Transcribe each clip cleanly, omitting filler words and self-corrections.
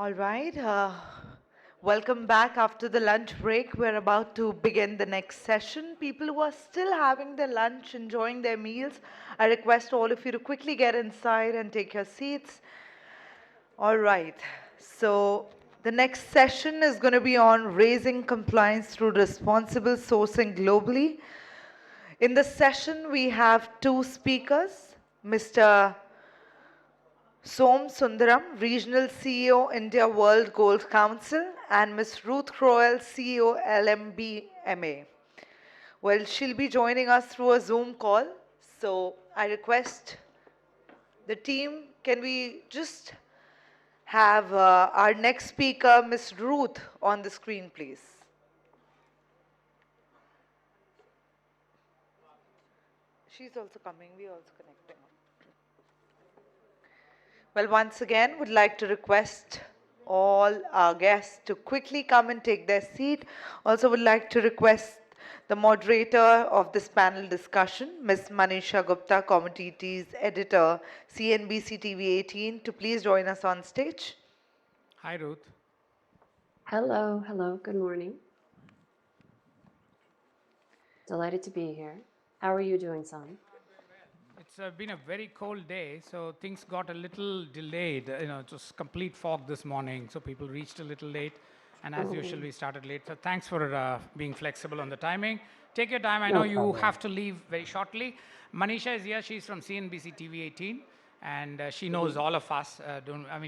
All right. Welcome back after the lunch break. We're about to begin the next session. People who are still having their lunch, enjoying their meals, I request all of you to quickly get inside and take your seats. All right. So, the next session is going to be on raising compliance through responsible sourcing globally. In the session, we have two speakers, Mr. Som Sundaram, Regional CEO, India World Gold Council, and Ms. Ruth Crowell, CEO, LMBMA. Well, she'll be joining us through a Zoom call. So I request the team, can we just have our next speaker, Ms. Ruth, on the screen, please? She's also coming. We're also connecting. Well, once again, would like to request all our guests to quickly come and take their seat. Also would like to request the moderator of this panel discussion, Ms. Manisha Gupta, Commodities Editor, CNBC TV 18, to please join us on stage. Hi, Ruth. Hello, good morning. Delighted to be here. How are you doing, Sam? It's been a very cold day, so things got a little delayed. It was complete fog this morning, so people reached a little late. And as usual, we started late. So thanks for being flexible on the timing. Take your time. I know No you problem. have to leave very shortly. Manisha is here. She's from CNBC TV 18, and she knows all of us.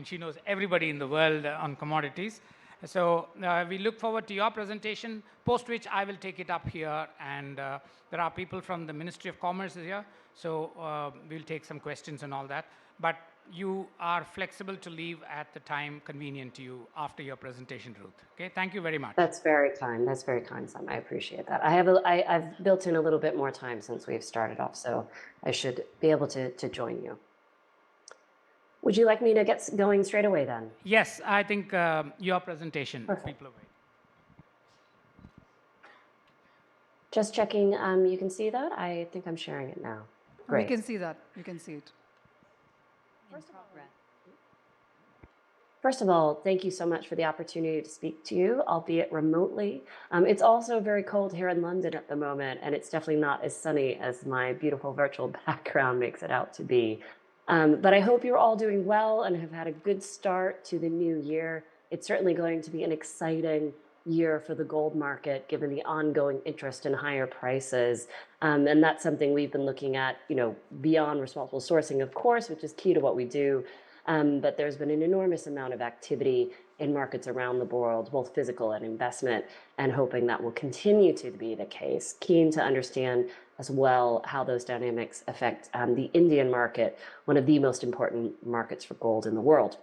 She knows everybody in the world on commodities. So we look forward to your presentation, post which I will take it up here. And there are people from the Ministry of Commerce here, so we'll take some questions and all that. But you are flexible to leave at the time convenient to you after your presentation, Ruth. Okay, thank you very much. That's very kind. That's very kind, Sam. I appreciate that. I've built in a little bit more time since we've started off, so I should be able to join you. Would you like me to get going straight away then? Yes, I think your presentation, Perfect. people away. Just checking, you can see that? I think I'm sharing it now. Great. We can see that. We can see it. First of all, thank you so much for the opportunity to speak to you, albeit remotely. It's also very cold here in London at the moment, and it's definitely not as sunny as my beautiful virtual background makes it out to be. But I hope you're all doing well and have had a good start to the new year. It's certainly going to be an exciting year for the gold market, given the ongoing interest in higher prices. And that's something we've been looking at, beyond responsible sourcing, of course, which is key to what we do. But there's been an enormous amount of activity in markets around the world, both physical and investment, and hoping that will continue to be the case. Keen to understand as well how those dynamics affect the Indian market, one of the most important markets for gold in the world.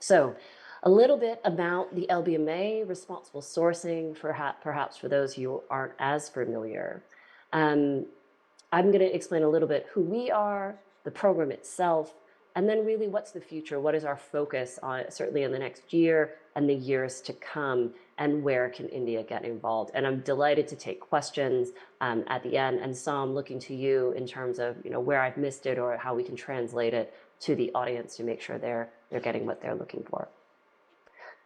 So a little bit about the LBMA, responsible sourcing, perhaps for those who aren't as familiar. I'm going to explain a little bit who we are, the program itself, and then really what's the future? What is our focus on, certainly in the next year and the years to come, and where can India get involved? And I'm delighted to take questions at the end. And Sam, looking to you in terms of where I've missed it or how we can translate it to the audience to make sure they're getting what they're looking for.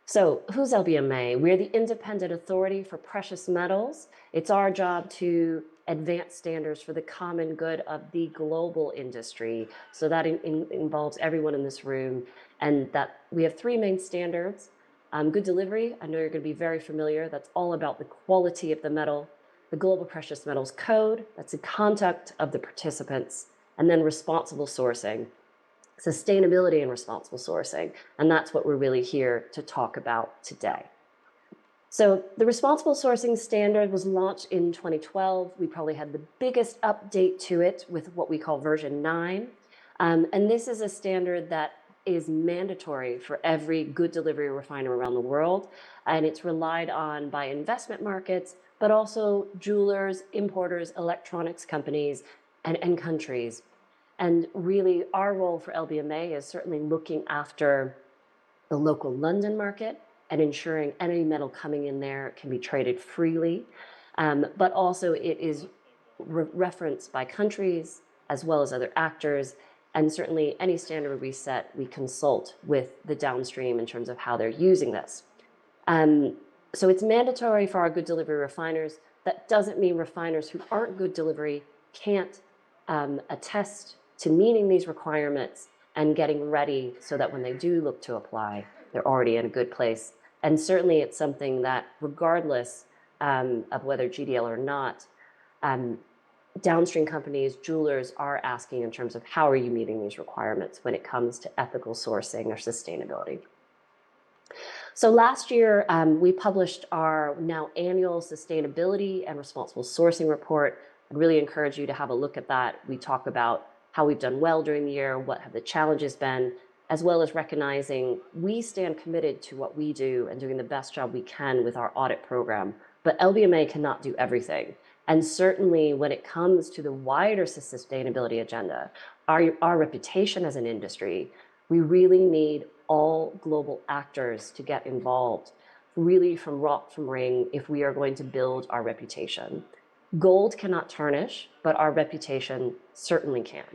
So who's LBMA? We're the independent authority for precious metals. It's our job to advance standards for the common good of the global industry. So that involves everyone in this room. And that we have three main standards. Good delivery, I know you're going to be very familiar. That's all about the quality of the metal. The Global Precious Metals Code, that's the conduct of the participants. And then responsible sourcing, sustainability and responsible sourcing. And that's what we're really here to talk about today. So the responsible sourcing standard was launched in 2012. We probably had the biggest update to it with what we call version 9. And this is a standard that is mandatory for every good delivery refiner around the world. And it's relied on by investment markets, but also jewelers, importers, electronics companies, and countries. And really, our role for LBMA is certainly looking after the local London market and ensuring any metal coming in there can be traded freely. But also it is referenced by countries as well as other actors. And certainly any standard we set, we consult with the downstream in terms of how they're using this. So it's mandatory for our good delivery refiners. That doesn't mean refiners who aren't good delivery can't attest to meeting these requirements and getting ready so that when they do look to apply, they're already in a good place. And certainly it's something that, regardless of whether GDL or not, downstream companies, jewelers are asking in terms of how are you meeting these requirements when it comes to ethical sourcing or sustainability. So last year, we published our now annual sustainability and responsible sourcing report. I'd really encourage you to have a look at that. We talk about how we've done well during the year, what have the challenges been, as well as recognizing we stand committed to what we do and doing the best job we can with our audit program. But LBMA cannot do everything. And certainly when it comes to the wider sustainability agenda, our reputation as an industry, we really need all global actors to get involved, really from rock from ring, if we are going to build our reputation. Gold cannot tarnish, but our reputation certainly can.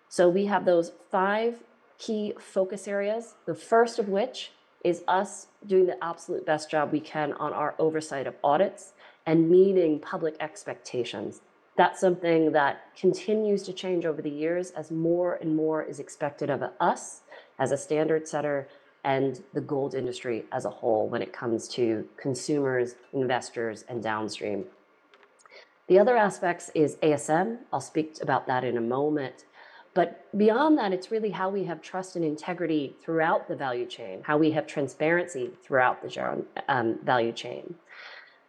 So we have those 5 key focus areas, the first of which is us doing the absolute best job we can on our oversight of audits and meeting public expectations. That's something that continues to change over the years as more and more is expected of us as a standard setter and the gold industry as a whole when it comes to consumers, investors, and downstream. The other aspects is ASM. I'll speak about that in a moment. But beyond that, it's really how we have trust and integrity throughout the value chain, how we have transparency throughout the value chain.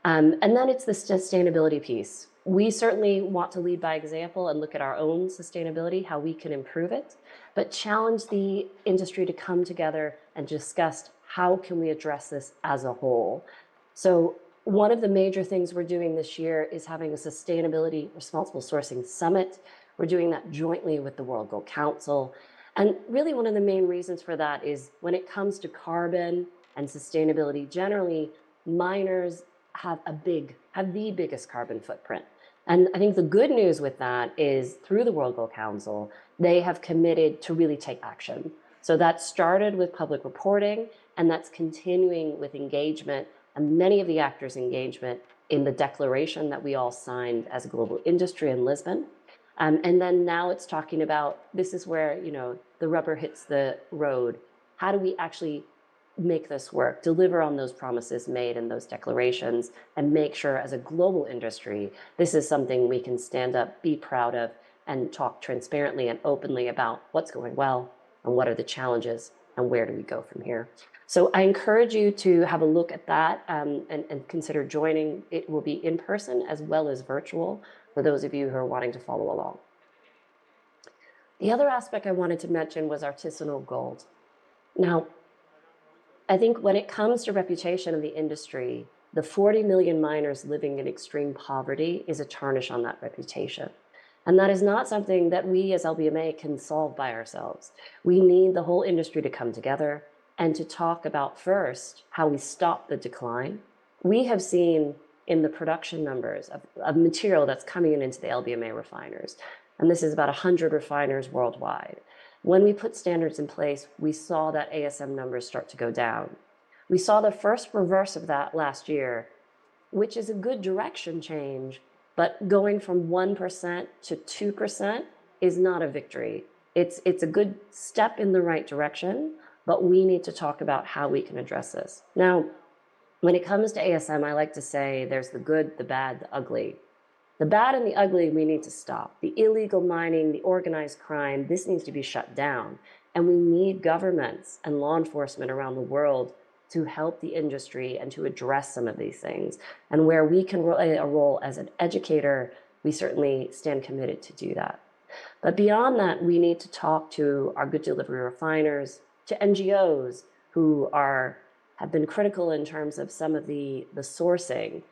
And then it's the sustainability piece. We certainly want to lead by example and look at our own sustainability, how we can improve it, but challenge the industry to come together and discuss how can we address this as a whole. So one of the major things we're doing this year is having a sustainability responsible sourcing summit. We're doing that jointly with the World Gold Council. And really one of the main reasons for that is when it comes to carbon and sustainability, generally miners have the biggest carbon footprint. And I think the good news with that is through the World Gold Council, they have committed to really take action. So that started with public reporting, and that's continuing with engagement and many of the actors' engagement in the declaration that we all signed as a global industry in Lisbon. And then now it's talking about, this is where, the rubber hits the road. How do we actually make this work, deliver on those promises made in those declarations, and make sure as a global industry, this is something we can stand up, be proud of, and talk transparently and openly about what's going well and what are the challenges and where do we go from here. So I encourage you to have a look at that and consider joining. It will be in person as well as virtual for those of you who are wanting to follow along. The other aspect I wanted to mention was artisanal gold. Now, I think when it comes to reputation in the industry, the 40 million miners living in extreme poverty is a tarnish on that reputation. And that is not something that we as LBMA can solve by ourselves. We need the whole industry to come together and to talk about first how we stop the decline. We have seen in the production numbers of material that's coming into the LBMA refiners, and this is about 100 refiners worldwide. When we put standards in place, we saw that ASM numbers start to go down. We saw the first reverse of that last year, which is a good direction change, but going from 1% to 2% is not a victory. It's a good step in the right direction, but we need to talk about how we can address this. Now, when it comes to ASM, I like to say there's the good, the bad, the ugly. The bad and the ugly we need to stop. The illegal mining, the organized crime, this needs to be shut down. And we need governments and law enforcement around the world to help the industry and to address some of these things. And where we can play a role as an educator, we certainly stand committed to do that. But beyond that, we need to talk to our good delivery refiners, to NGOs who have been critical in terms of some of the sourcing.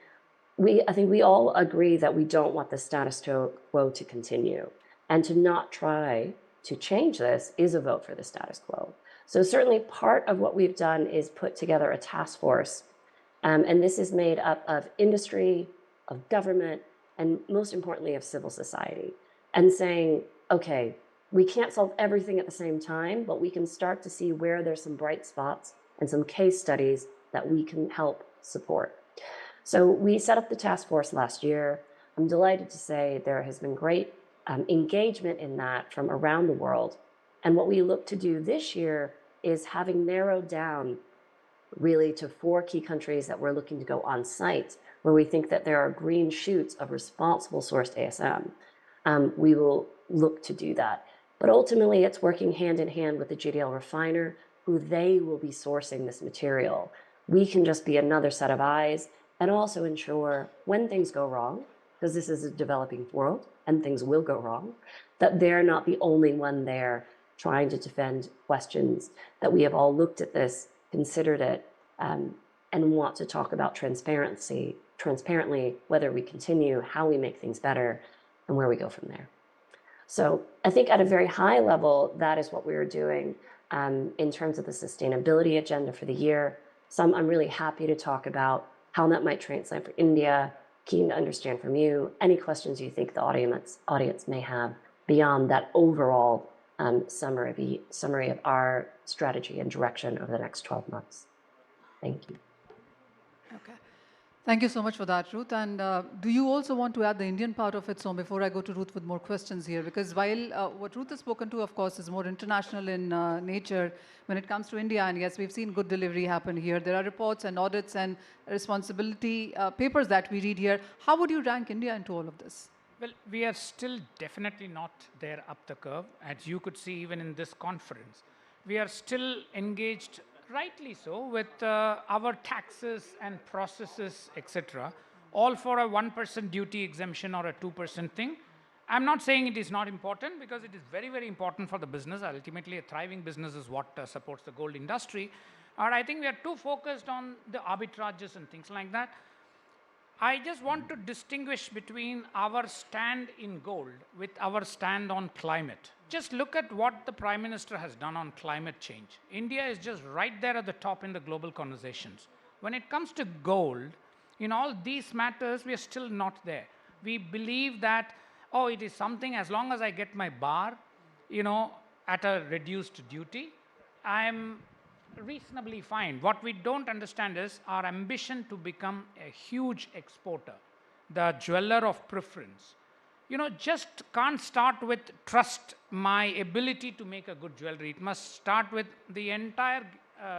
I think we all agree that we don't want the status quo to continue. And to not try to change this is a vote for the status quo. So certainly part of what we've done is put together a task force. And this is made up of industry, of government, and most importantly of civil society. And saying, okay, We can't solve everything at the same time, but we can start to see where there's some bright spots and some case studies that we can help support. So we set up the task force last year. I'm delighted to say there has been great engagement in that from around the world. And what we look to do this year is, having narrowed down really to 4 key countries that we're looking to go on site, where we think that there are green shoots of responsible sourced ASM, we will look to do that. But ultimately, it's working hand in hand with the GDL refiner, who they will be sourcing this material. We can just be another set of eyes and also ensure when things go wrong, because this is a developing world and things will go wrong, that they're not the only one there trying to defend questions, that we have all looked at this, considered it, and want to talk about transparently, whether we continue, how we make things better, and where we go from there. So I think at a very high level, that is what we are doing in terms of the sustainability agenda for the year. I'm really happy to talk about how that might translate for India, keen to understand from you any questions you think the audience may have beyond that overall summary of our strategy and direction over the next 12 months. Thank you. Okay. Thank you so much for that, Ruth. And do you also want to add the Indian part of it? So before I go to Ruth with more questions here, because while what Ruth has spoken to, of course, is more international in nature when it comes to India, and yes, we've seen good delivery happen here. There are reports and audits and responsibility papers that we read here. How would you rank India into all of this? Well, we are still definitely not there up the curve, as you could see even in this conference. We are still engaged, rightly so, with our taxes and processes, etc., all for a 1% duty exemption or a 2% thing. I'm not saying it is not important, because it is very, very important for the business. Ultimately, a thriving business is what supports the gold industry. Or I think we are too focused on the arbitrages and things like that. I just want to distinguish between our stand in gold with our stand on climate. Just look at what the Prime Minister has done on climate change. India is just right there at the top in the global conversations. When it comes to gold, in all these matters, we are still not there. We believe that, oh, it is something, as long as I get my bar, at a reduced duty, I'm reasonably fine. What we don't understand is our ambition to become a huge exporter, the jeweler of preference. Just can't start with trust my ability to make a good jewelry. It must start with the entire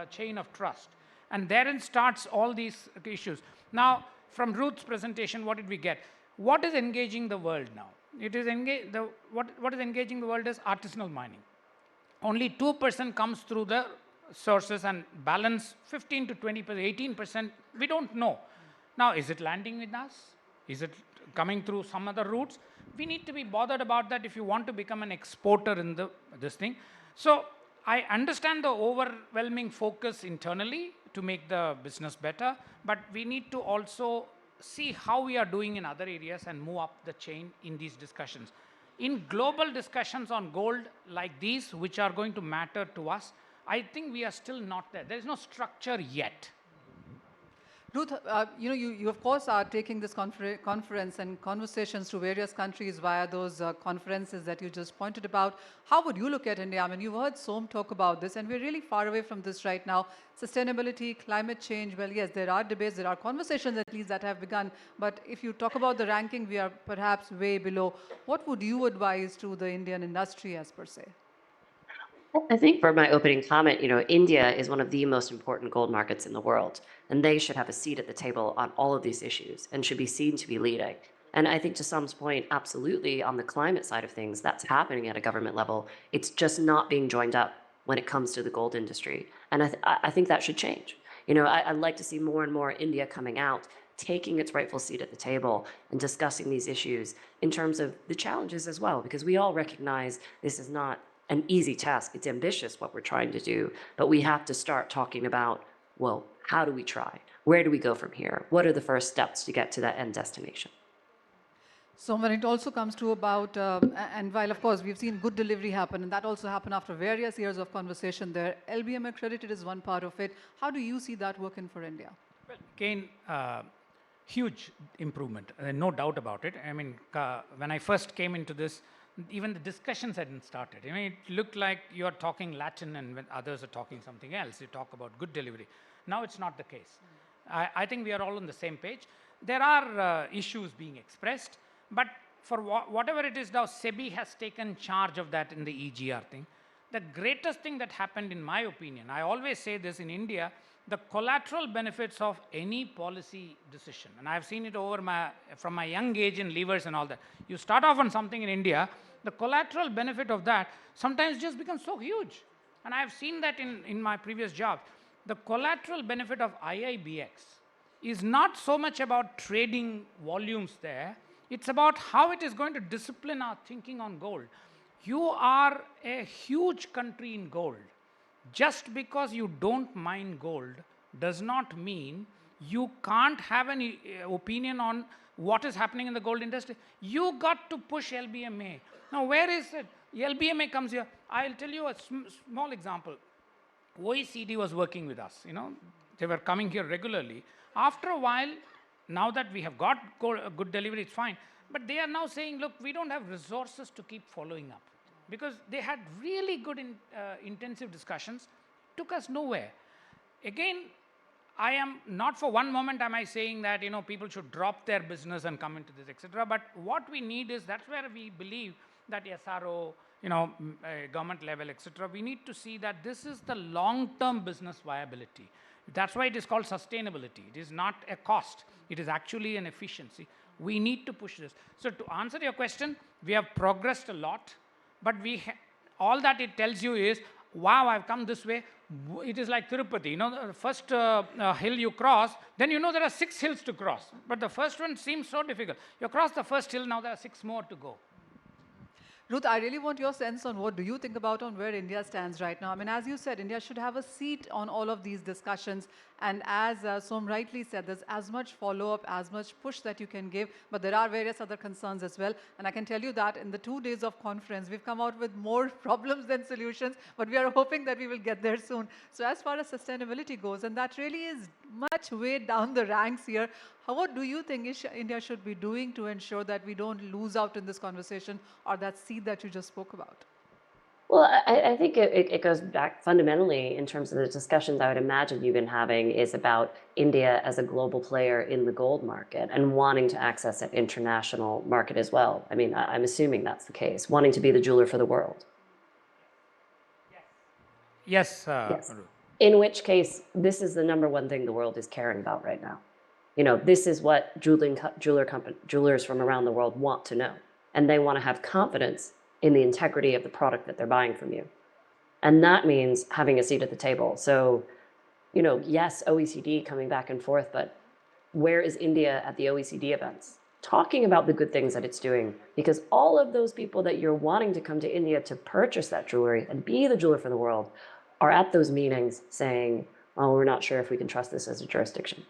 chain of trust. And therein starts all these issues. Now, from Ruth's presentation, what did we get? What is engaging the world now? What is engaging the world is artisanal mining. Only 2% comes through the sources, and balance 15 to 20%, 18%, we don't know. Now, is it landing with us? Is it coming through some other routes? We need to be bothered about that if you want to become an exporter in this thing. So I understand the overwhelming focus internally to make the business better, but we need to also see how we are doing in other areas and move up the chain in these discussions. In global discussions on gold like these, which are going to matter to us, I think we are still not there. There is no structure yet. Ruth, you of course are taking this conference and conversations to various countries via those conferences that you just pointed about. How would you look at India? I mean, you've heard Som talk about this, and we're really far away from this right now. Sustainability, climate change, well, yes, there are debates, there are conversations at least that have begun. But if you talk about the ranking, we are perhaps way below. What would you advise to the Indian industry as per se? I think for my opening comment, India is one of the most important gold markets in the world, and they should have a seat at the table on all of these issues and should be seen to be leading. And I think to Sam's point, absolutely on the climate side of things, that's happening at a government level. It's just not being joined up when it comes to the gold industry. And I think that should change. I'd like to see more and more India coming out, taking its rightful seat at the table and discussing these issues in terms of the challenges as well, because we all recognize this is not an easy task. It's ambitious what we're trying to do, but we have to start talking about, well, how do we try? Where do we go from here? What are the first steps to get to that end destination? So when it also comes to about, and while of course we've seen good delivery happen, and that also happened after various years of conversation there, LBM accredited is one part of it. How do you see that working for India? Well, again, huge improvement, no doubt about it. I mean, when I first came into this, even the discussions hadn't started. I mean, it looked like you're talking Latin and when others are talking something else, you talk about good delivery. Now it's not the case. I think we are all on the same page. There are issues being expressed, but for whatever it is now, SEBI has taken charge of that in the EGR thing. The greatest thing that happened, in my opinion, I always say this in India, the collateral benefits of any policy decision, and I've seen it from my young age in levers and all that. You start off on something in India, the collateral benefit of that sometimes just becomes so huge. And I've seen that in my previous job. The collateral benefit of IIBX is not so much about trading volumes there, it's about how it is going to discipline our thinking on gold. You are a huge country in gold. Just because you don't mine gold does not mean you can't have an opinion on what is happening in the gold industry. You got to push LBMA. Now, where is it? LBMA comes here. I'll tell you a small example. OECD was working with us. They were coming here regularly. After a while, now that we have got good delivery, it's fine. But they are now saying, look, we don't have resources to keep following up. Because they had really good intensive discussions, took us nowhere. Again, I am not for one moment am I saying that people should drop their business and come into this, etc. But what we need is, that's where we believe that SRO, government level, etc. We need to see that this is the long-term business viability. That's why it is called sustainability. It is not a cost. It is actually an efficiency. We need to push this. So to answer your question, we have progressed a lot. But all that it tells you is, wow, I've come this way. It is like Tirupati. The first hill you cross, then there are 6 hills to cross. But the first one seems so difficult. You cross the first hill, now there are 6 more to go. Ruth, I really want your sense on what do you think about on where India stands right now. I mean, as you said, India should have a seat on all of these discussions. And as Som rightly said, there's as much follow-up, as much push that you can give, but there are various other concerns as well. And I can tell you that in the 2 days of conference, we've come out with more problems than solutions, but we are hoping that we will get there soon. So as far as sustainability goes, and that really is much way down the ranks here, what do you think India should be doing to ensure that we don't lose out in this conversation or that seed that you just spoke about? Well, I think it goes back fundamentally in terms of the discussions I would imagine you've been having is about India as a global player in the gold market and wanting to access an international market as well. I mean, I'm assuming that's the case, wanting to be the jeweler for the world. Yes. Yes. In which case, this is the number one thing the world is caring about right now. This is what jewelers from around the world want to know. And they want to have confidence in the integrity of the product that they're buying from you. And that means having a seat at the table. So, yes, OECD coming back and forth, but where is India at the OECD events? Talking about the good things that it's doing, because all of those people that you're wanting to come to India to purchase that jewelry and be the jeweler for the world are at those meetings saying, oh, we're not sure if we can trust this as a jurisdiction.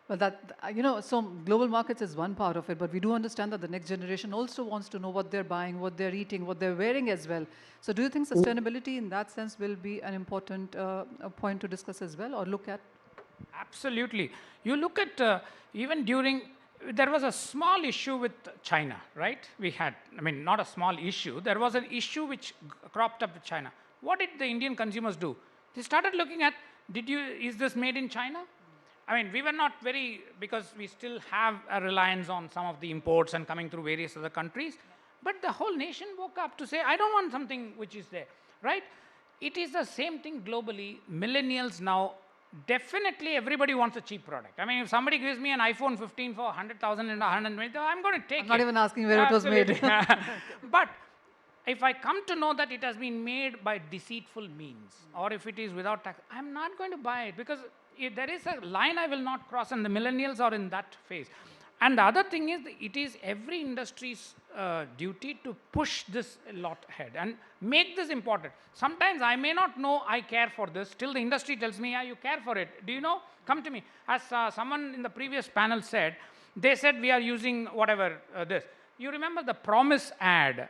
Well, so global markets is one part of it, but we do understand that the next generation also wants to know what they're buying, what they're eating, what they're wearing as well. So do you think sustainability in that sense will be an important point to discuss as well or look at? Absolutely. You look at even there was a small issue with China, right? Not a small issue. There was an issue which cropped up with China. What did the Indian consumers do? They started looking at, is this made in China? We were not because we still have a reliance on some of the imports and coming through various other countries. But the whole nation woke up to say, I don't want something which is there, right? It is the same thing globally. Millennials now, definitely everybody wants a cheap product. If somebody gives me an iPhone 15 for 100,000 and 120,000, I'm going to take it. I'm not even asking where it was made. But if I come to know that it has been made by deceitful means, or if it is without tax, I'm not going to buy it, because there is a line I will not cross, and the millennials are in that phase. And the other thing is, it is every industry's duty to push this a lot ahead and make this important. Sometimes I may not know I care for this, till the industry tells me, yeah, you care for it. Do you know? Come to me. As someone in the previous panel said, they said we are using whatever this. You remember the Promise ad,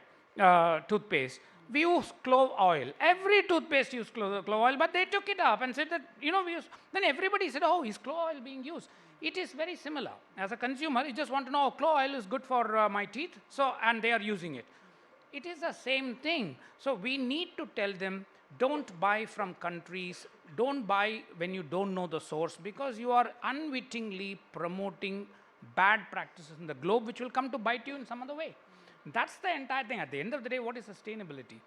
toothpaste. We use clove oil. Every toothpaste used clove oil, but they took it up and said that, we use. Then everybody said, oh, is clove oil being used? It is very similar. As a consumer, you just want to know, oh, clove oil is good for my teeth, so, and they are using it. It is the same thing. So we need to tell them, don't buy from countries, don't buy when you don't know the source, because you are unwittingly promoting bad practices in the globe, which will come to bite you in some other way. That's the entire thing. At the end of the day, what is sustainability?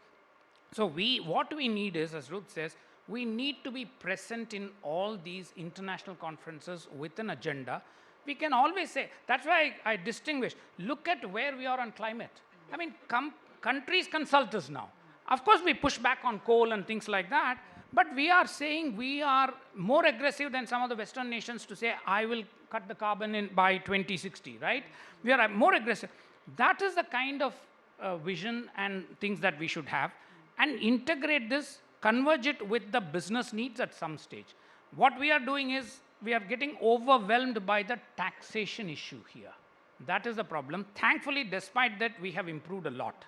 So what we need is, as Ruth says, we need to be present in all these international conferences with an agenda. We can always say, that's why I distinguish, look at where we are on climate. I mean, countries consult us now. Of course, we push back on coal and things like that, but we are saying we are more aggressive than some of the Western nations to say, I will cut the carbon in by 2060, right? We are more aggressive. That is the kind of vision and things that we should have, and integrate this, converge it with the business needs at some stage. What we are doing is, we are getting overwhelmed by the taxation issue here. That is the problem. Thankfully, despite that, we have improved a lot.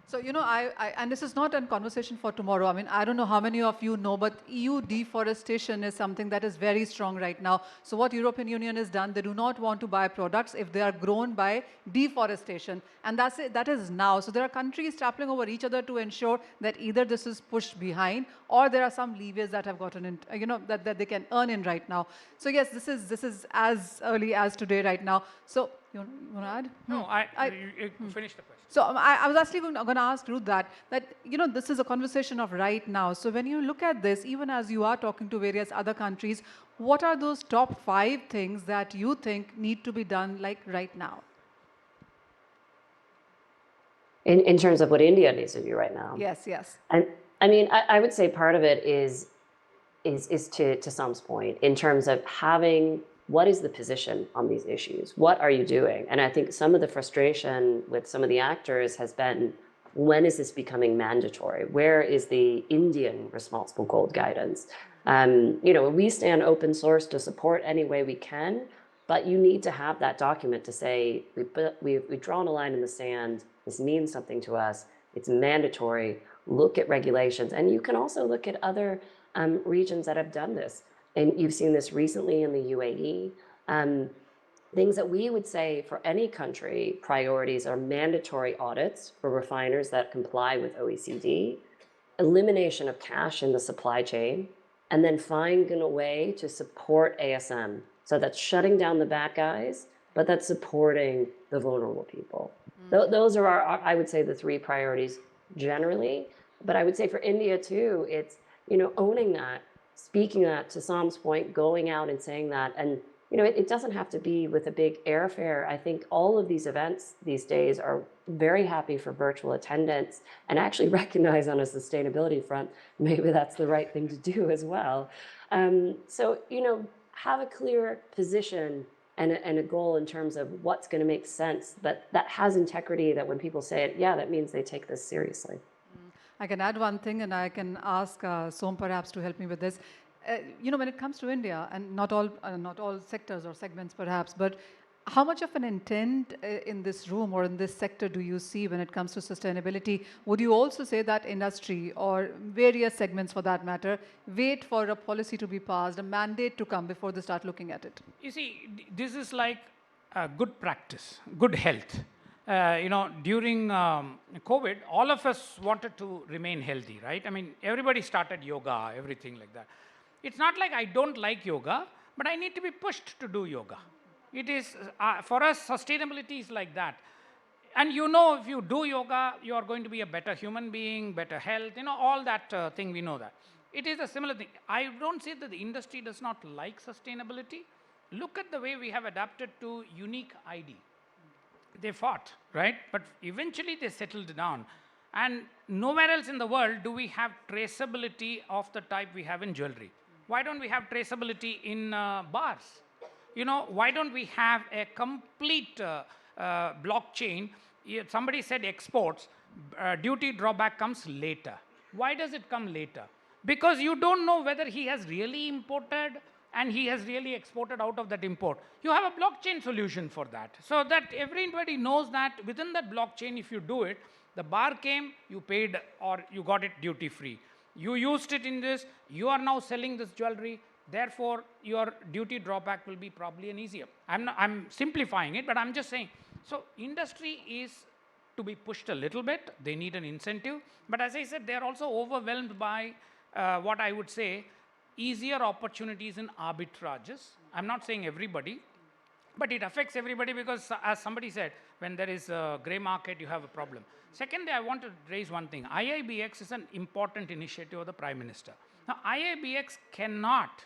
So, and this is not a conversation for tomorrow. I mean, I don't know how many of you know, but EU deforestation is something that is very strong right now. So what European Union has done, they do not want to buy products if they are grown by deforestation. And that is now. So there are countries trampling over each other to ensure that either this is pushed behind, or there are some levies that have gotten in, that they can earn in right now. So yes, this is as early as today right now. So you want to add? No, you finish the question. So I was actually going to ask Ruth that this is a conversation of right now. So when you look at this, even as you are talking to various other countries, what are those top 5 things that you think need to be done like right now? In terms of what India needs to do right now? Yes. And I mean, I would say part of it is to Sam's point, in terms of having, what is the position on these issues? What are you doing? And I think some of the frustration with some of the actors has been, when is this becoming mandatory? Where is the Indian responsible gold guidance? We stand open source to support any way we can, but you need to have that document to say, we've drawn a line in the sand, this means something to us, it's mandatory, look at regulations. And you can also look at other regions that have done this. And you've seen this recently in the UAE. Things that we would say for any country, priorities are mandatory audits for refiners that comply with OECD, elimination of cash in the supply chain, and then finding a way to support ASM. So that's shutting down the bad guys, but that's supporting the vulnerable people. Those are I would say, the 3 priorities generally. But I would say for India too, it's, owning that, speaking that, to Sam's point, going out and saying that. And, it doesn't have to be with a big airfare. I think all of these events these days are very happy for virtual attendance, and actually recognize on a sustainability front, maybe that's the right thing to do as well. So, have a clear position and a goal in terms of what's going to make sense, but that has integrity, that when people say it, yeah, that means they take this seriously. I can add one thing, and I can ask Som perhaps to help me with this. When it comes to India, and not all sectors or segments perhaps, but how much of an intent in this room or in this sector do you see when it comes to sustainability? Would you also say that industry, or various segments for that matter, wait for a policy to be passed, a mandate to come before they start looking at it? You see, this is like good practice, good health. During COVID, all of us wanted to remain healthy, right? I mean, everybody started yoga, everything like that. It's not like I don't like yoga, but I need to be pushed to do yoga. It is, for us, sustainability is like that. And if you do yoga, you are going to be a better human being, better health, all that thing, we know that. It is a similar thing. I don't say that the industry does not like sustainability. Look at the way we have adapted to unique ID. They fought, right? But eventually they settled down. And nowhere else in the world do we have traceability of the type we have in jewelry. Why don't we have traceability in bars? Why don't we have a complete blockchain? Somebody said exports, duty drawback comes later. Why does it come later? Because you don't know whether he has really imported and he has really exported out of that import. You have a blockchain solution for that, so that everybody knows that within that blockchain, if you do it, The bar came, you paid or you got it duty free. You used it in this, you are now selling this jewelry, therefore your duty drawback will be probably an easier. I'm simplifying it, but I'm just saying. So industry is to be pushed a little bit, they need an incentive, but as I said, they are also overwhelmed by what I would say easier opportunities in arbitrages. I'm not saying everybody, but it affects everybody because, as somebody said, when there is a gray market, you have a problem. Secondly, I want to raise one thing. IIBX is an important initiative of the Prime Minister. Now, IIBX cannot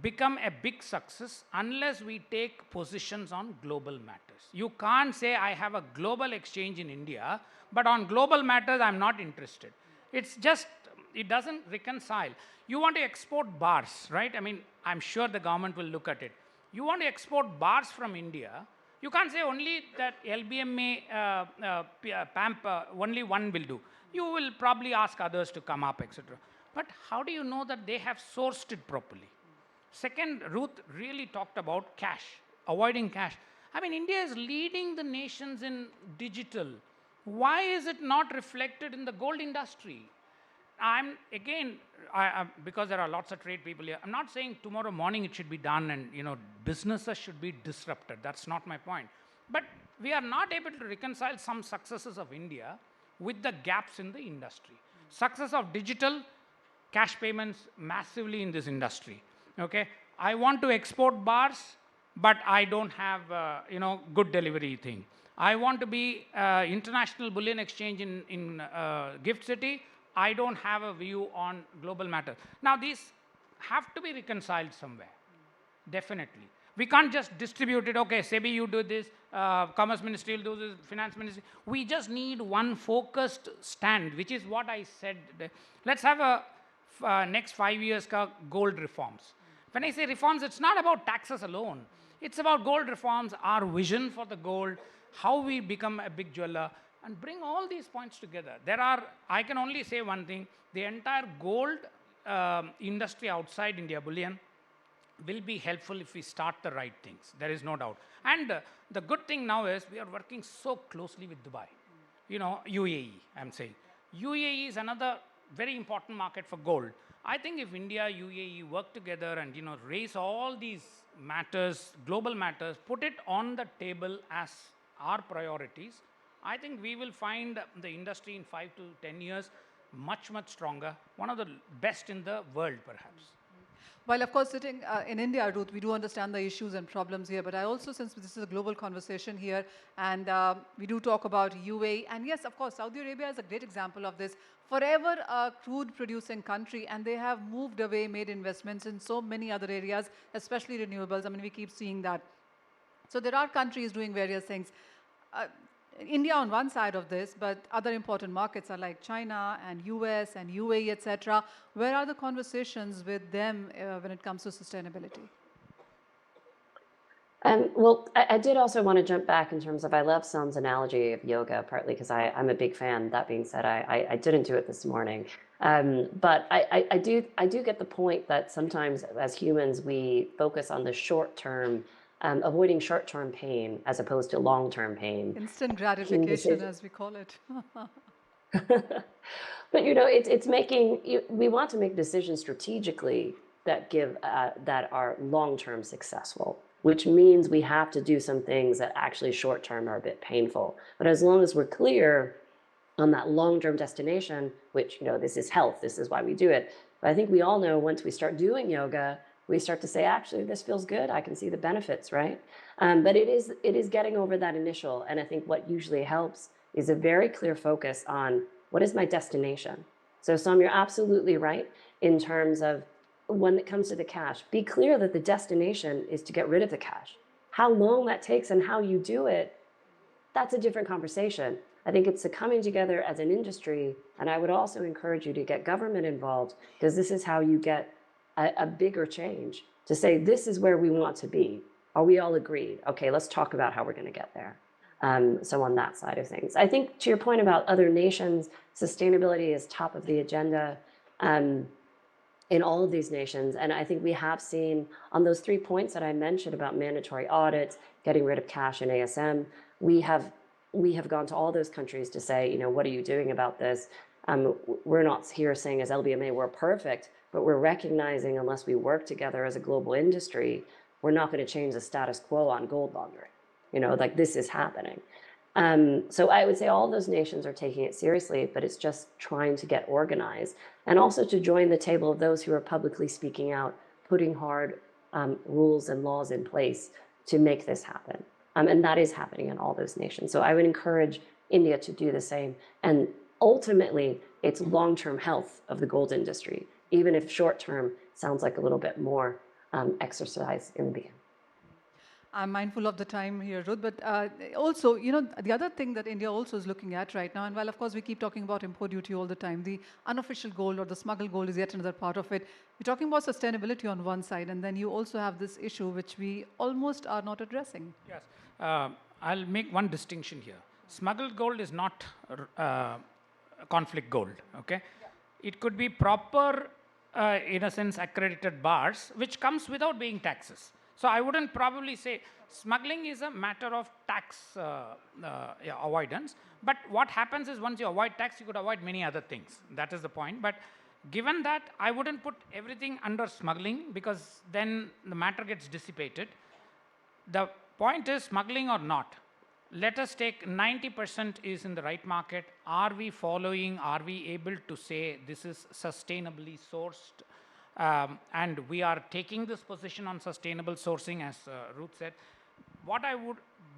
become a big success unless we take positions on global matters. You can't say, I have a global exchange in India, but on global matters, I'm not interested. It's just, it doesn't reconcile. You want to export bars, right? I mean, I'm sure the government will look at it. You want to export bars from India, you can't say only that LBMA, PAMP, only one will do. You will probably ask others to come up, etc. But how do you know that they have sourced it properly? Second, Ruth really talked about cash, avoiding cash. I mean, India is leading the nations in digital. Why is it not reflected in the gold industry? I'm again, because there are lots of trade people here, I'm not saying tomorrow morning it should be done and businesses should be disrupted. That's not my point. But we are not able to reconcile some successes of India with the gaps in the industry. Success of digital, cash payments massively in this industry. Okay, I want to export bars, but I don't have good delivery thing. I want to be international bullion exchange in Gift City. I don't have a view on global matters. Now, these have to be reconciled somewhere, definitely. We can't just distribute it, okay, SEBI, you do this, Commerce Ministry will do this, Finance Ministry. We just need one focused stand, which is what I said. Let's have a next 5 years gold reforms. When I say reforms, it's not about taxes alone. It's about gold reforms, our vision for the gold, how we become a big jeweler, and bring all these points together. I can only say one thing, the entire gold industry outside India, bullion, will be helpful if we start the right things. There is no doubt. And the good thing now is we are working so closely with Dubai. UAE, I'm saying. UAE is another very important market for gold. I think if India, UAE work together and raise all these matters, global matters, put it on the table as our priorities, I think we will find the industry in 5 to 10 years much, much stronger, one of the best in the world, perhaps. While, of course, sitting in India, Ruth, we do understand the issues and problems here, but I also, since this is a global conversation here, and we do talk about UAE, and yes, of course, Saudi Arabia is a great example of this. Forever a crude-producing country, and they have moved away, made investments in so many other areas, especially renewables. I mean, we keep seeing that. So there are countries doing various things. India on one side of this, but other important markets are like China and US and UAE, etc. Where are the conversations with them when it comes to sustainability? Well, I did also want to jump back in terms of, I love Sam's analogy of yoga, partly because I'm a big fan. That being said, I didn't do it this morning. But I do get the point that sometimes as humans, we focus on the short term, avoiding short-term pain as opposed to long-term pain. Instant gratification, as we call it. But it's making we want to make decisions strategically that that are long-term successful, which means we have to do some things that actually short-term are a bit painful. But as long as we're clear on that long-term destination, which this is health, this is why we do it. But I think we all know once we start doing yoga, we start to say, actually, this feels good. I can see the benefits, right? But it is getting over that initial. And I think what usually helps is a very clear focus on what is my destination. So Sam, you're absolutely right in terms of when it comes to the cash, be clear that the destination is to get rid of the cash. How long that takes and how you do it, that's a different conversation. I think it's coming together as an industry. And I would also encourage you to get government involved, because this is how you get a bigger change, to say, this is where we want to be. Are we all agreed? Okay, let's talk about how we're going to get there. So on that side of things, I think to your point about other nations, sustainability is top of the agenda in all of these nations. And I think we have seen on those 3 points that I mentioned about mandatory audits, getting rid of cash and ASM, we have we have gone to all those countries to say, you know, what are you doing about this? We're not here saying as LBMA we're perfect, but we're recognizing unless we work together as a global industry, we're not going to change the status quo on gold laundering. You know, like this is happening. So I would say all those nations are taking it seriously, but it's just trying to get organized and also to join the table of those who are publicly speaking out, putting hard rules and laws in place to make this happen. And that is happening in all those nations. So I would encourage India to do the same. And ultimately, it's long-term health of the gold industry, even if short-term sounds like a little bit more exercise in the beginning. I'm mindful of the time here, Ruth, but also, you know, the other thing that India also is looking at right now, and while of course we keep talking about import duty all the time, the unofficial gold or the smuggled gold is yet another part of it. We're talking about sustainability on one side, and then you also have this issue which we almost are not addressing. Yes. I'll make one distinction here. Smuggled gold is not conflict gold, okay? It could be proper, in a sense, accredited bars, which comes without paying taxes. So I wouldn't probably say smuggling is a matter of tax avoidance. But what happens is once you avoid tax, you could avoid many other things. That is the point. But given that, I wouldn't put everything under smuggling because then the matter gets dissipated. The point is smuggling or not. Let us take 90% is in the right market. Are we following? Are we able to say this is sustainably sourced? And we are taking this position on sustainable sourcing, as Ruth said. What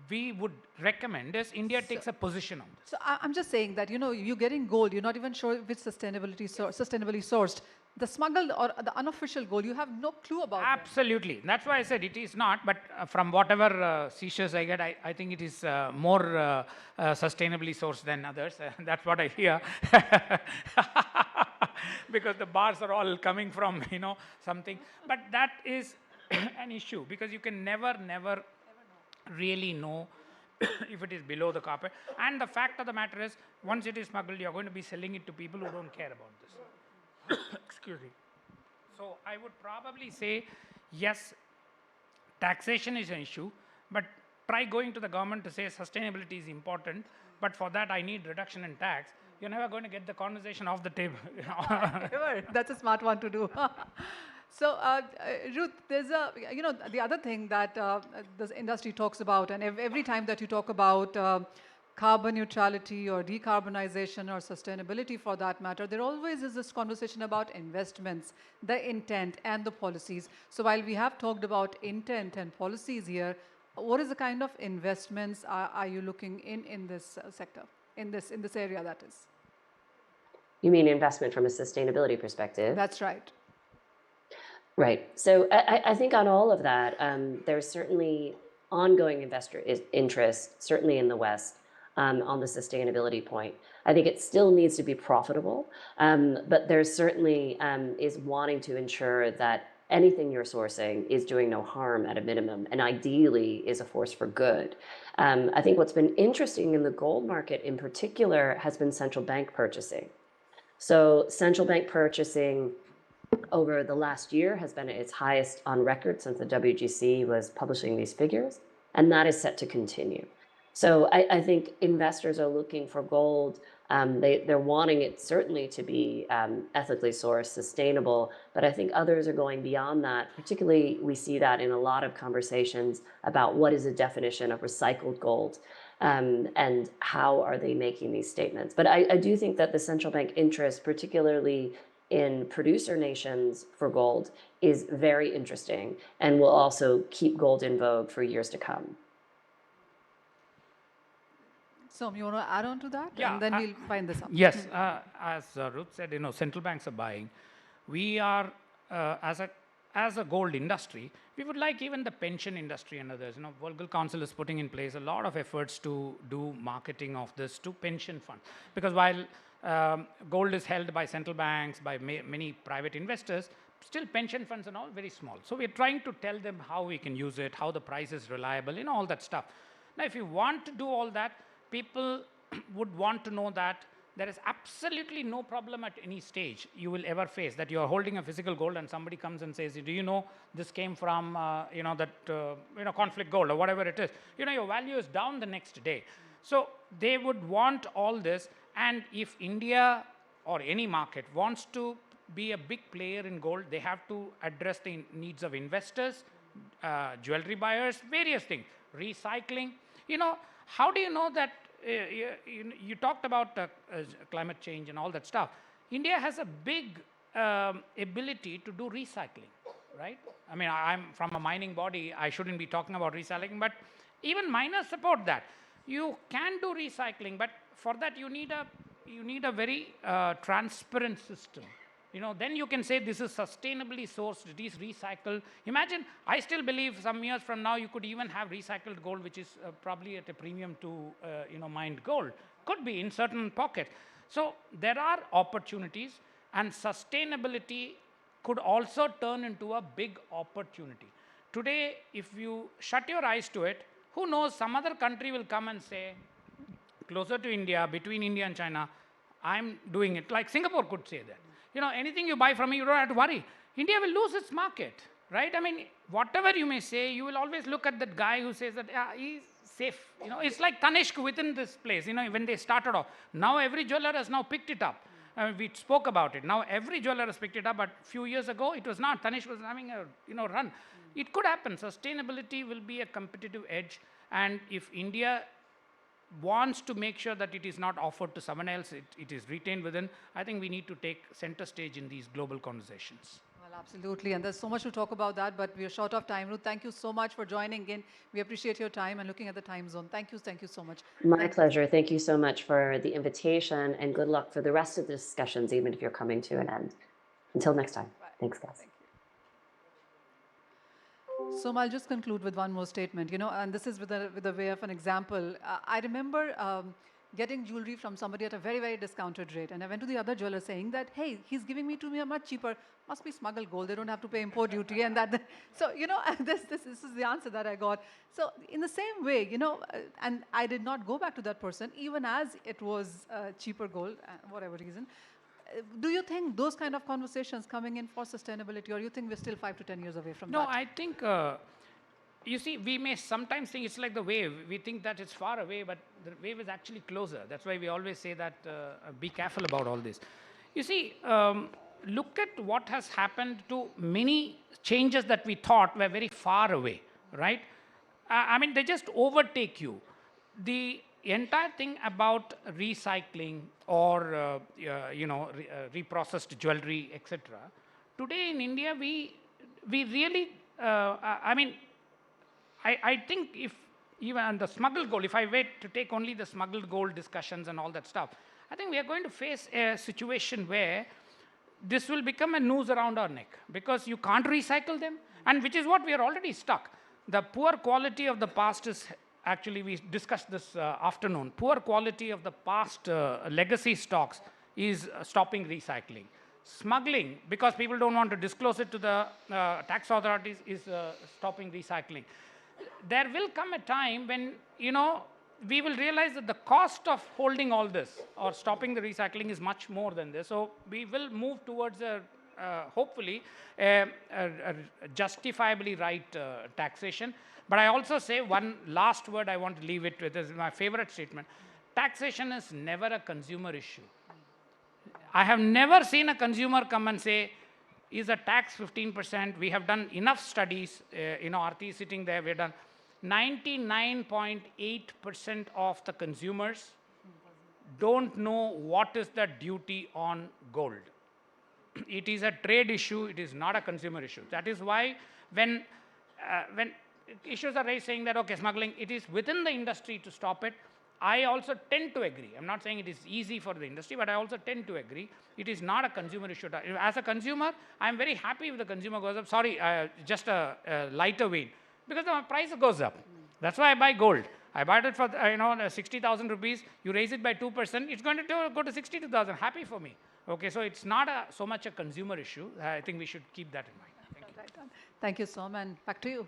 we would recommend is India takes a position on this. So I'm just saying that, you know, you're getting gold, you're not even sure if it's sustainably sourced. The smuggled or the unofficial gold, you have no clue about that. Absolutely. That's why I said it is not, but from whatever seizures I get, I think it is more sustainably sourced than others. That's what I hear. Because the bars are all coming from, you know, something. But that is an issue because you can never really know if it is below the carpet. And the fact of the matter is, once it is smuggled, you're going to be selling it to people who don't care about this. Excuse me. So I would probably say, yes, taxation is an issue, but try going to the government to say sustainability is important, but for that I need reduction in tax. You're never going to get the conversation off the table. Ever. That's a smart one to do. So, Ruth, there's a, you know, the other thing that this industry talks about, and every time that you talk about carbon neutrality or decarbonization or sustainability for that matter, there always is this conversation about investments, the intent and the policies. So while we have talked about intent and policies here, what is the kind of investments are you looking in this sector, in this area that is? You mean investment from a sustainability perspective? That's right. Right. So I think on all of that, there's certainly ongoing investor interest, certainly in the West, on the sustainability point. I think it still needs to be profitable, but there certainly is wanting to ensure that anything you're sourcing is doing no harm at a minimum, and ideally is a force for good. I think what's been interesting in the gold market in particular has been central bank purchasing. So central bank purchasing over the last year has been at its highest on record since the WGC was publishing these figures, and that is set to continue. So I think investors are looking for gold. They're wanting it certainly to be ethically sourced, sustainable, but I think others are going beyond that. Particularly, we see that in a lot of conversations about what is the definition of recycled gold. And how are they making these statements? But I do think that the central bank interest, particularly in producer nations for gold, is very interesting and will also keep gold in vogue for years to come. So you want to add on to that? Yeah, And then we'll find this out. Yes, as Ruth said, you know, central banks are buying. We are, as a gold industry, we would like even the pension industry and others. You know, World Gold Council is putting in place a lot of efforts to do marketing of this to pension funds. Because while gold is held by central banks, by many private investors, still pension funds are all very small. So we're trying to tell them how we can use it, how the price is reliable, you know, all that stuff. Now, if you want to do all that, people would want to know that there is absolutely no problem at any stage you will ever face that you are holding a physical gold and somebody comes and says, do you know this came from, you know, that, you know, conflict gold or whatever it is. You know, your value is down the next day. So they would want all this. And if India or any market wants to be a big player in gold, they have to address the needs of investors, jewelry buyers, various things, recycling. You know, how do you know that you talked about climate change and all that stuff? India has a big ability to do recycling, right? I mean, I'm from a mining body, I shouldn't be talking about recycling, but even miners support that. You can do recycling, but for that you need a very transparent system. You know, then you can say this is sustainably sourced, it is recycled. Imagine, I still believe some years from now you could even have recycled gold, which is probably at a premium to mined gold. Could be in certain pockets. So there are opportunities, and sustainability could also turn into a big opportunity. Today, if you shut your eyes to it, who knows, some other country will come and say, closer to India, between India and China, I'm doing it. Like Singapore could say that. You know, anything you buy from me, you don't have to worry. India will lose its market, right? I mean, whatever you may say, you will always look at that guy who says that, yeah, he's safe. You know, it's like Tanishq within this place, you know, when they started off. Now every jeweler has now picked it up. We spoke about it. Now every jeweler has picked it up, but few years ago it was not. Tanishq was having a run. It could happen. Sustainability will be a competitive edge, and if India wants to make sure that it is not offered to someone else, it is retained within, I think we need to take center stage in these global conversations. Well, absolutely. And there's so much to talk about that, but we are short of time. Ruth, thank you so much for joining in. We appreciate your time and looking at the time zone. Thank you so much. My pleasure. Thank you so much for the invitation, and good luck for the rest of the discussions, even if you're coming to an end. Until next time. Thanks, guys. So I'll just conclude with one more statement, and this is with a way of an example. I remember getting jewelry from somebody at a very, very discounted rate. And I went to the other jeweler saying that, hey, he's giving me to me much cheaper. Must be smuggled gold. They don't have to pay import duty. And so, this is the answer that I got. So in the same way, and I did not go back to that person, even as it was cheaper gold, whatever reason. Do you think those kind of conversations coming in for sustainability, or you think we're still 5 to 10 years away from that? No, I think, you see, we may sometimes think it's like the wave. We think that it's far away, but the wave is actually closer. That's why we always say that be careful about all this. You see, look at what has happened to many changes that we thought were very far away, right? I mean, they just overtake you. The entire thing about recycling or reprocessed jewelry, etc. Today in India, we really, I think if even on the smuggled gold, if I wait to take only the smuggled gold discussions and all that stuff, I think we are going to face a situation where this will become a noose around our neck, because you can't recycle them, and which is what we are already stuck. The poor quality of the past is, actually we discussed this afternoon, poor quality of the past legacy stocks is stopping recycling. Smuggling, because people don't want to disclose it to the tax authorities, is stopping recycling. There will come a time when, we will realize that the cost of holding all this or stopping the recycling is much more than this. So we will move towards hopefully a justifiably right taxation. But I also say one last word I want to leave it with is my favorite statement. Taxation is never a consumer issue. I have never seen a consumer come and say, is a tax 15%? We have done enough studies, Aarti is sitting there, we've done 99.8% of the consumers don't know what is the duty on gold. It is a trade issue, it is not a consumer issue. That is why when issues are raised saying that, okay, smuggling, it is within the industry to stop it. I also tend to agree. I'm not saying it is easy for the industry, but I also tend to agree. It is not a consumer issue. As a consumer, I'm very happy if the consumer goes up. Sorry, just a lighter vein, because the price goes up. That's why I buy gold. I bought it for 60,000 rupees. You raise it by 2%, it's going to go to 62,000. Happy for me. Okay, so it's not so much a consumer issue. I think we should keep that in mind. Thank you. Thank you, Som, and back to you.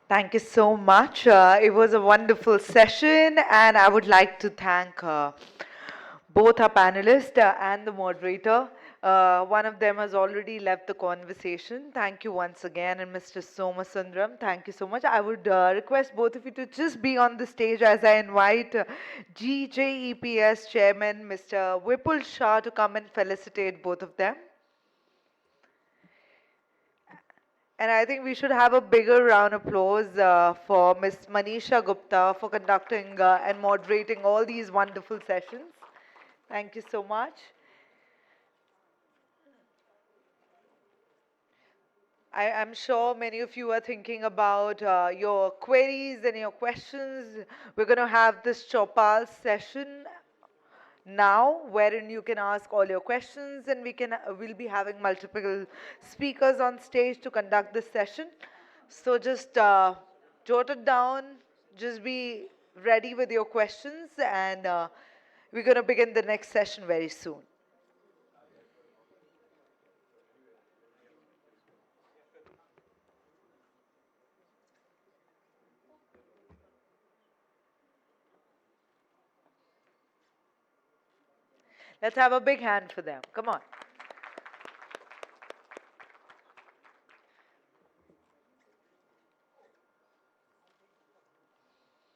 Thank you so much. It was a wonderful session, and I would like to thank both our panelists and the moderator. One of them has already left the conversation. Thank you once again. And Mr. Somasundram, thank you so much. I would request both of you to just be on the stage as I invite GJEPS Chairman Mr. Vipul Shah to come and felicitate both of them. And I think we should have a bigger round of applause for Ms. Manisha Gupta for conducting and moderating all these wonderful sessions. Thank you so much. I'm sure many of you are thinking about your queries and your questions. We're going to have this Chopal session now, wherein you can ask all your questions, and we'll be having multiple speakers on stage to conduct this session. So just jot it down, just be ready with your questions, and we're going to begin the next session very soon. Let's have a big hand for them. Come on.